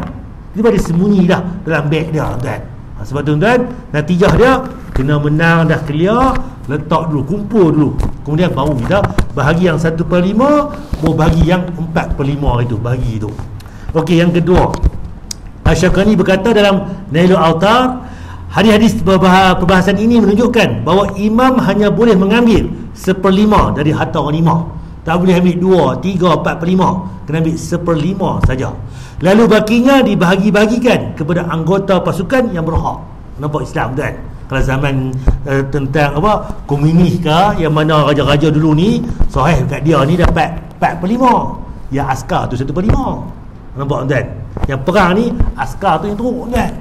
Dia dia sembunyi dah dalam beg dia, tuan. Sebab tu tuan, natijah dia kena menang dah clear, letak dulu, kumpul dulu, kemudian baru kita bahagi yang 1/5, baru bahagi yang 4/5 itu, bahagi itu. Okey, yang kedua, Asy-Syaukani berkata dalam Nailul Awtar, hadis-hadis perbahasan ini menunjukkan bahawa imam hanya boleh mengambil 1/5 dari harta ghanimah. Tak boleh ambil 2, 3, 4/5, kena ambil 1/5 saja. Lalu bakinya dibahagi-bagikan kepada anggota pasukan yang berhak. Nampak Islam, tuan? Kalau zaman tentang komunis ke, yang mana raja-raja dulu ni sahih kat dia ni dapat 4/5, yang askar tu 1/5. Nampak, tuan? Yang perang ni askar tu yang teruk, tuan,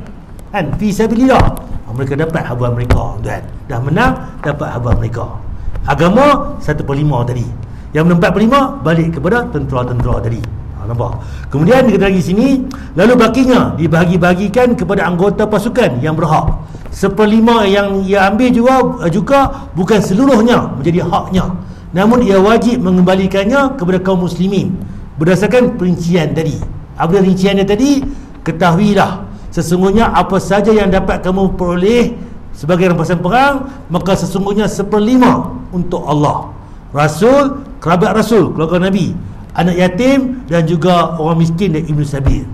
kan? Fi sabilillah, mereka dapat habuan mereka, tuan. Dah menang, dapat habuan mereka. Agama 1/5 tadi. Yang 4/5 balik kepada tentera-tentera tadi. Nampak? Kemudian dia kata lagi sini, lalu bakinya dibahagi-bagikan kepada anggota pasukan yang berhak. 1/5 yang ia ambil juga bukan seluruhnya menjadi haknya, namun ia wajib mengembalikannya kepada kaum muslimin berdasarkan perincian tadi. Apabila rinciannya tadi, ketahuilah sesungguhnya apa saja yang dapat kamu peroleh sebagai rampasan perang, maka sesungguhnya 1/5 untuk Allah, Rasul, kerabat Rasul, keluarga Nabi, anak yatim dan juga orang miskin dan Ibn Sabil.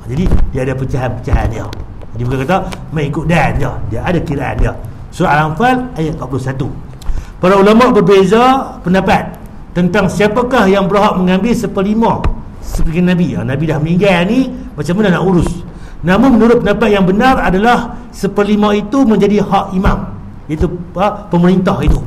Jadi dia ada pecahan-pecahan dia. Jadi bukan kata main ikut dan je, dia ada kiraan dia. Surah Al-Anfal ayat 41. Para ulama berbeza pendapat tentang siapakah yang berhak mengambil 1/5 seperti Nabi. Nabi dah meninggal ni, macam mana nak urus? Namun menurut pendapat yang benar adalah 1/5 itu menjadi hak imam, iaitu pemerintah itu.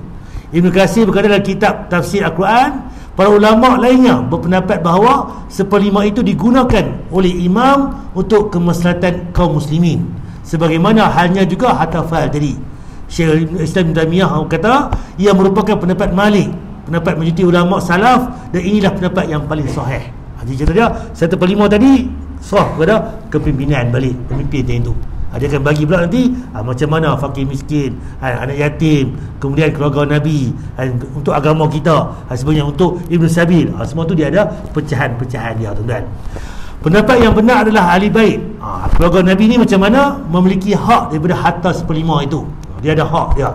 Ibn Katsir berkata dalam kitab tafsir Al-Quran, para ulama lainnya berpendapat bahawa 1/5 itu digunakan oleh imam untuk kemaslahatan kaum muslimin, sebagaimana halnya juga harta fal tadi. Syekh Islam Ibn Taimiyah kata ia merupakan pendapat Malik, pendapat majoriti ulama salaf, dan inilah pendapat yang paling sahih. Jadi cerita dia 1/5 tadi sah kepada kepimpinan balik, pemimpin yang itu. Dia akan bagi pula nanti macam mana fakir miskin, anak yatim, kemudian keluarga Nabi, untuk agama kita, sebenarnya untuk Ibn Sabil, semua tu dia ada pecahan-pecahan dia, tuan-tuan. Pendapat yang benar adalah ahli bait, keluarga Nabi ni macam mana memiliki hak daripada harta 1/5 itu. Dia ada hak dia.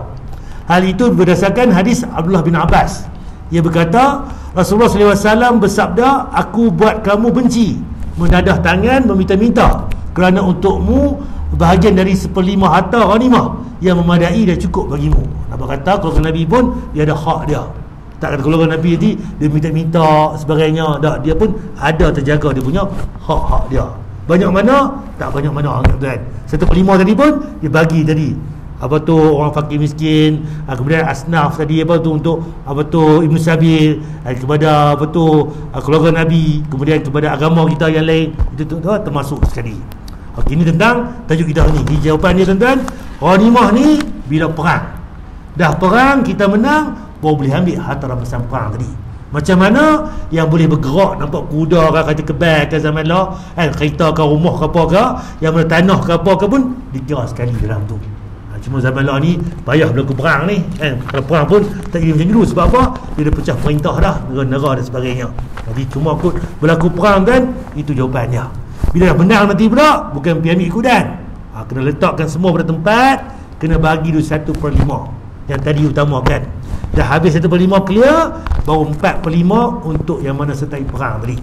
Hal itu berdasarkan hadis Abdullah bin Abbas. Ia berkata, Rasulullah SAW bersabda, aku buat kamu benci menadah tangan meminta-minta, kerana untukmu bahagian dari 1/5 harta ghanimah yang memadai dan cukup bagimu. Nampak kata keluarga Nabi pun dia ada hak dia. Tak kata keluarga Nabi nanti dia minta-minta sebagainya, tak, dia pun ada terjaga dia punya hak-hak dia. Banyak mana? Tak banyak mana, tuan. 1/5 tadi pun dia bagi tadi. Apa tu orang fakir miskin, kemudian asnaf tadi, apa tu untuk apa tu Ibn Sabil, kepada apa tu keluarga Nabi, kemudian kepada agama kita yang lain, itu tu termasuk sekali. Okey, ini tentang tajuk kita ni. Ini jawapan dia, tuan-tuan. Ghanimah ni bila perang. Dah perang, kita menang, baru boleh ambil harta rampasan perang tadi. Macam mana yang boleh bergerak, nampak kuda ke, kereta kebal ke zaman lah, kereta ke, rumah ke apa ke, yang mana tanah ke apa ke pun dikira sekali dalam tu. Cuma zaman lah ni payah berlaku perang ni, kalau perang pun tak jadi macam dulu. Sebab apa? Dia dah pecah perintah dah, negara dan sebagainya. Jadi cuma kot berlaku perang, kan, itu jawapannya. Bila dah menang nanti pula, bukan pergi ambil kudan, kena letakkan semua pada tempat, kena bagi dulu 1/5 yang tadi utamakan. Dah habis 1/5 clear, baru 4/5 untuk yang mana sertai perang tadi.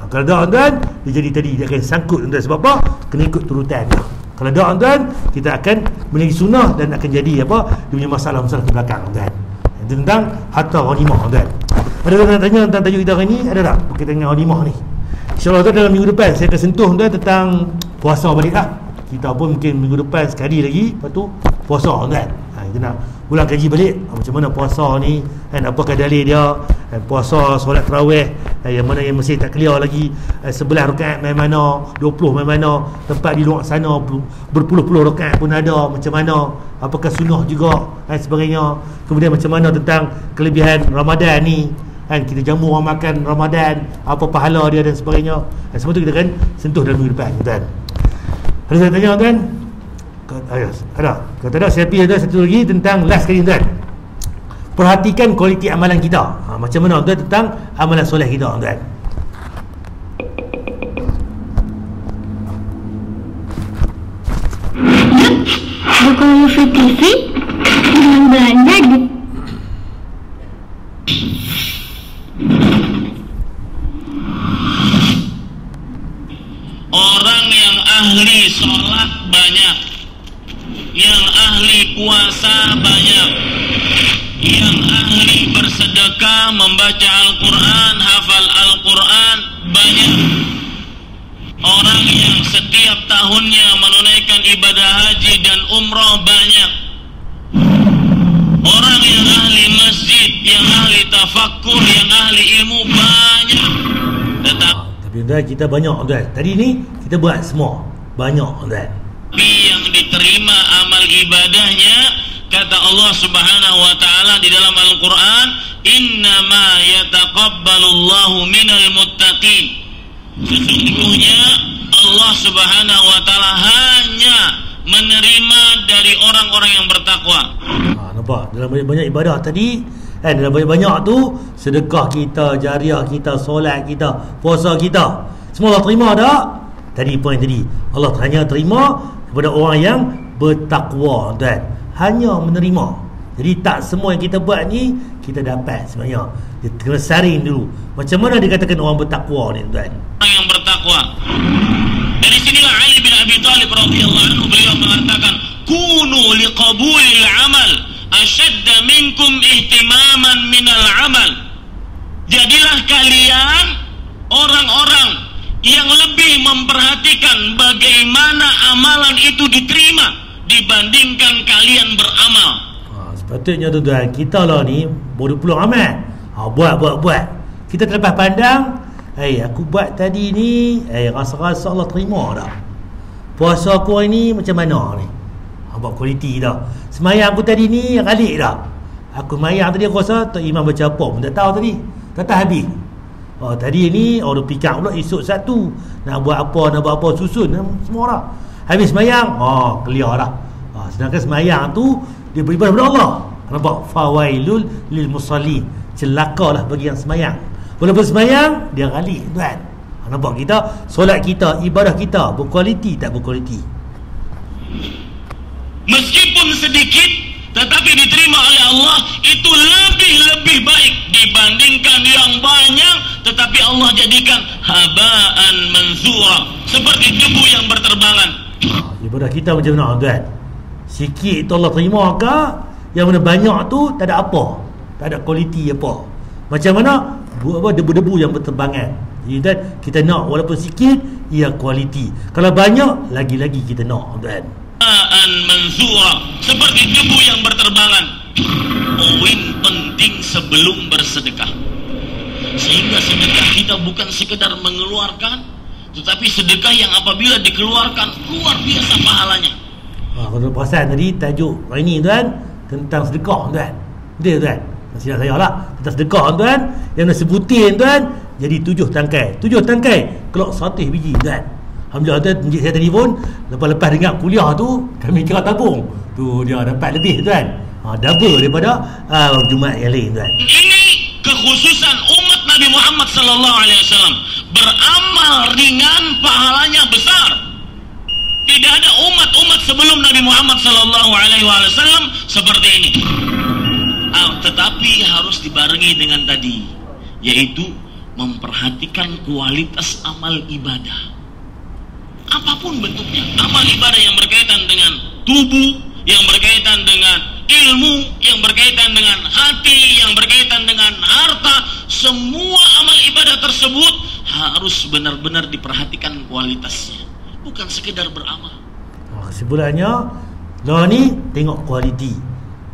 Kalau tak, tuan, dia jadi tadi dia akan sangkut, tuan. Sebab apa? Kena ikut turutan dia. Kalau tak, tuan, kita akan menjadi sunnah dan akan jadi apa? Dia punya masalah-masalah ke belakang, tuan. Tentang harta ghanimah, tuan. Ada orang nak tanya tentang tajuk kita hari ni? Ada tak? Berkaitan dengan Alimah ni. InsyaAllah tu dalam minggu depan saya akan sentuh tu tentang puasa balik lah. Kita pun mungkin minggu depan sekali lagi, lepas tu puasa kan. Kita nak ulang kaji balik macam mana puasa ni kan, apakah dalil dia, puasa solat tarawih yang mana yang masih tak clear lagi, 11 rakaat main mana, 20 main mana, tempat di luar sana berpuluh-puluh rakaat pun ada, macam mana, apakah sunnah juga dan sebagainya. Kemudian macam mana tentang kelebihan Ramadan ni kan, kita jamu orang makan Ramadan, apa pahala dia dan sebagainya. Semua tu kita akan sentuh dalam minggu depan tuan. Ada saya tanya tuan? Ada. Kalau tak ada, saya pilih ada satu lagi tentang last kali tuan. Perhatikan kualiti amalan kita. Macam mana tuan tentang amalan soleh kita tuan. Bukan TV yang belanja di orang yang ahli sholat banyak, yang ahli puasa banyak, yang ahli bersedekah, membaca Al-Quran, hafal Al-Quran banyak. Orang yang setiap tahunnya menunaikan ibadah haji dan umrah banyak. Orang yang ahli masjid, yang ahli tafakkur, yang ahli ilmu banyak. Tapi tuan, kita banyak tuan. Tadi ni kita buat semua banyak tuan. Tapi yang diterima amal ibadahnya, kata Allah Subhanahu wa taala di dalam Al-Qur'an, "Innama yataqabbalullahu minal muttaqin." Sesungguhnya Allah Subhanahu wa taala hanya menerima dari orang-orang yang bertakwa. Nampak dalam banyak ibadah tadi kan, dalam banyak tu sedekah kita, jariah kita, solat kita, puasa kita, semua Allah terima tak? Tadi poin tadi, Allah hanya terima kepada orang yang bertakwa tuan, hanya menerima. Jadi tak semua yang kita buat ni kita dapat sebenarnya. Dia kena saring dulu. Macam mana dikatakan orang bertakwa ni tuan? Orang yang bertakwa. Dari sinilah Ali bin Abi Thalib radhiyallahu anhu beliau mengatakan, "Kunu liqabulil amal ashadda minkum ihtimaman minal amal." Jadilah kalian orang-orang yang lebih memperhatikan bagaimana amalan itu diterima dibandingkan kalian beramal. Sepatutnya tu tuan, kita lah ni berpuluh amal, buat. Kita terlepas pandang, aku buat tadi ni, rasa-rasa Allah terima tak? Puasa aku hari ni macam mana ni? Buat kualiti dah. Semayang aku tadi ni kalik dah. Aku semayang tadi aku rasa Tok Imam baca apa pun tak tahu tadi. Tak habis. Tadi ni orang pikir pula esok satu nak buat apa susun semua dah. Habis semayang, clear dah. Sedangkan semayang tu dia beribadah kepada Allah. Nampak? Fawailul lil musallin. Celakalah bagi yang semayang. Walaupun semayang dia kalik tuan. Nampak kita solat kita, ibadah kita berkualiti tak berkualiti? Meskipun sedikit tetapi diterima oleh Allah, itu lebih baik dibandingkan yang banyak tetapi Allah jadikan habaan mansura, seperti debu yang berterbangan. Ibadah kita macam mana tuan? Sikit tu Allah terima ke? Yang mana banyak tu tak ada apa, tak ada kualiti apa? Macam mana debu-debu yang berterbangan. Jadi tuan, kita nak walaupun sikit ia kualiti. Kalau banyak lagi-lagi kita nak tuan. Habaan mansura, seperti debu yang berterbangan. Poin penting sebelum bersedekah, sehingga sedekah kita bukan sekedar mengeluarkan, tetapi sedekah yang apabila dikeluarkan luar biasa pahalanya. Kalau perasan tadi tajuk hari ni tuan tentang sedekah tuan. Betul tuan? Masih nak saya lah tentang sedekah tuan. Yang nak sebutin tuan jadi 7 tangkai. 7 tangkai kelok 100 biji tuan. Alhamdulillah tuan, encik saya telefon lepas dengar kuliah tu kami kira tabung. Tu dia dapat lebih tuan. Double daripada Jumaat yang lain tuan. Ini kekhususan umat Nabi Muhammad sallallahu alaihi wasallam. Beramal ringan pahalanya besar. Tidak ada umat-umat sebelum Nabi Muhammad sallallahu alaihi wasallam seperti ini. Tetapi harus dibarengi dengan tadi, yaitu memperhatikan kualitas amal ibadah. Apapun bentuknya, amal ibadah yang berkaitan dengan tubuh, yang berkaitan dengan ilmu, yang berkaitan dengan hati, yang berkaitan dengan harta, harus benar-benar diperhatikan kualitasnya, bukan sekedar beramal. Kesimpulannya, lah ni tengok kualiti,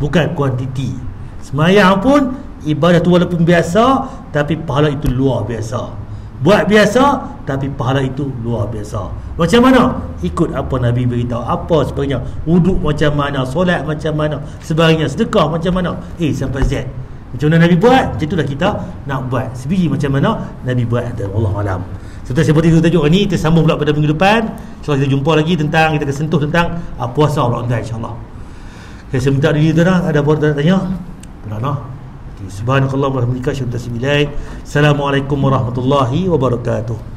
bukan kuantiti. Semayang pun ibadah tu walaupun biasa, tapi pahala itu luar biasa. Buat biasa, tapi pahala itu luar biasa. Macam mana? Ikut apa Nabi beritahu, apa sebagainya. Wuduk macam mana, solat macam mana, sebagainya, sedekah macam mana, sampai Z. Macam mana Nabi buat, macam itulah kita nak buat. Sebiji macam mana Nabi buat. Wallahualam. Seperti itu tajuk ini, kita sambung pula pada minggu depan. InsyaAllah kita jumpa lagi tentang, kita akan sentuh tentang puasa Ramadan insyaAllah. Okay, saya minta diri tuan, ada apa nak tanya? Pernah? Subhanakallahumma wa bihamdika asyhadu an la ilaha illa anta astaghfiruka wa atubu ilaik. Assalamualaikum warahmatullahi wabarakatuh.